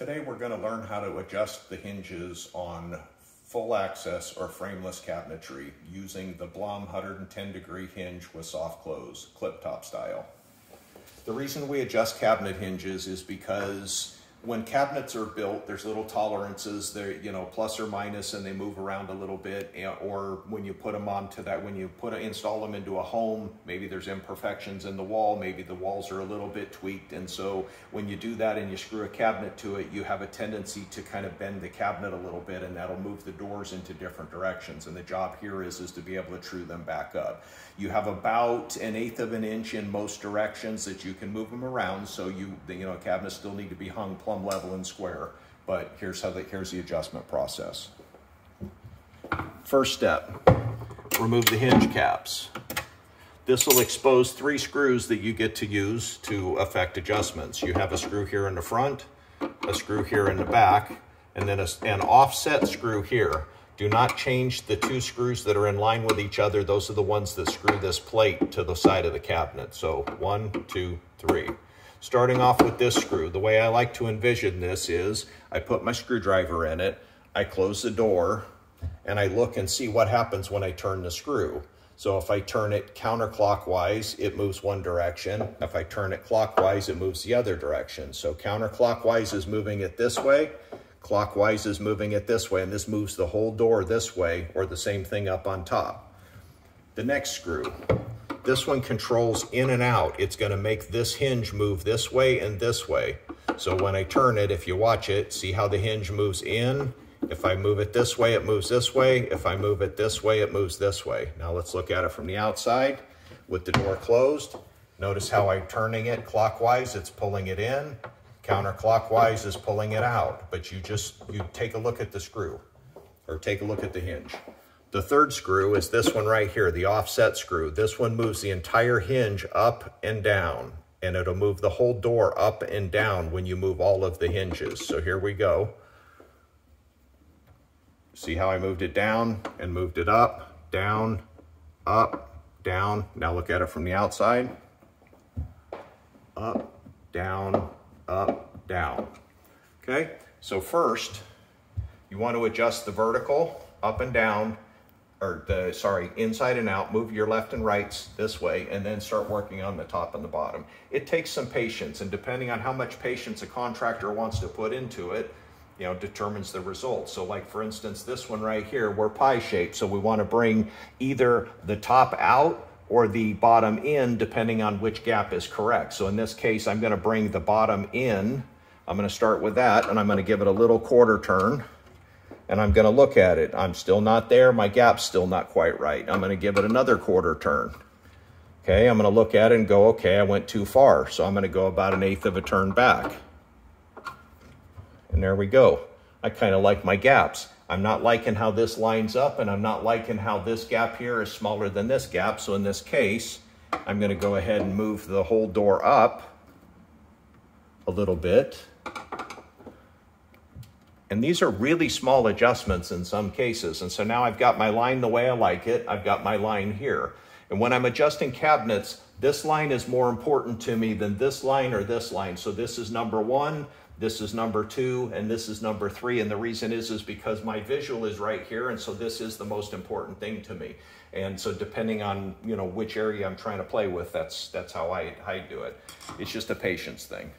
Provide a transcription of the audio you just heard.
Today we're going to learn how to adjust the hinges on full access or frameless cabinetry using the Blum 110-degree hinge with soft close, clip top style. The reason we adjust cabinet hinges is because when cabinets are built, there's little tolerances, they're, plus or minus, and they move around a little bit. Or when you put them onto that, when you install them into a home, maybe there's imperfections in the wall, maybe the walls are a little bit tweaked. And so when you do that and you screw a cabinet to it, you have a tendency to kind of bend the cabinet a little bit, and that'll move the doors into different directions. And the job here is to be able to true them back up. You have about 1/8 of an inch in most directions that you can move them around. So cabinets still need to be hung plumb level and square, but here's the adjustment process. First step, remove the hinge caps. This will expose 3 screws that you get to use to affect adjustments. You have a screw here in the front, a screw here in the back, and then an offset screw here. Do not change the 2 screws that are in line with each other. Those are the ones that screw this plate to the side of the cabinet. So 1, 2, 3. Starting off with this screw, the way I like to envision this is I put my screwdriver in it, I close the door, and I look and see what happens when I turn the screw. So if I turn it counterclockwise, it moves one direction. If I turn it clockwise, it moves the other direction. So counterclockwise is moving it this way, clockwise is moving it this way, and this moves the whole door this way, or the same thing up on top. The next screw. This one controls in and out. It's going to make this hinge move this way and this way. So when I turn it, if you watch it, see how the hinge moves in? If I move it this way, it moves this way. If I move it this way, it moves this way. Now let's look at it from the outside with the door closed. Notice how I'm turning it clockwise, it's pulling it in. Counterclockwise is pulling it out. But you take a look at the screw, or take a look at the hinge. The third screw is this one right here, the offset screw. This one moves the entire hinge up and down, and it'll move the whole door up and down when you move all of the hinges. So here we go. See how I moved it down and moved it up, down, down. Now look at it from the outside. Up, down, down. Okay, so first, you want to adjust the vertical up and down, inside and out, move your left and rights this way, and then start working on the top and the bottom. It takes some patience, and depending on how much patience a contractor wants to put into it, determines the result. So like for instance, this one right here, we're pie shaped, so we want to bring either the top out or the bottom in, depending on which gap is correct. So in this case, I'm going to bring the bottom in. I'm going to start with that, and I'm going to give it a little quarter turn. And I'm going to look at it. I'm still not there. My gap's still not quite right. I'm going to give it another quarter turn. Okay, I'm going to look at it and go, okay, I went too far. So I'm going to go about 1/8 of a turn back. And there we go. I kind of like my gaps. I'm not liking how this lines up, and I'm not liking how this gap here is smaller than this gap. So in this case, I'm going to go ahead and move the whole door up a little bit. And these are really small adjustments in some cases. And so now I've got my line the way I like it. I've got my line here. And when I'm adjusting cabinets, this line is more important to me than this line or this line. So this is number 1, this is number 2, and this is number 3. And the reason is because my visual is right here. And so this is the most important thing to me. And so depending on, which area I'm trying to play with, that's how I do it. It's just a patience thing.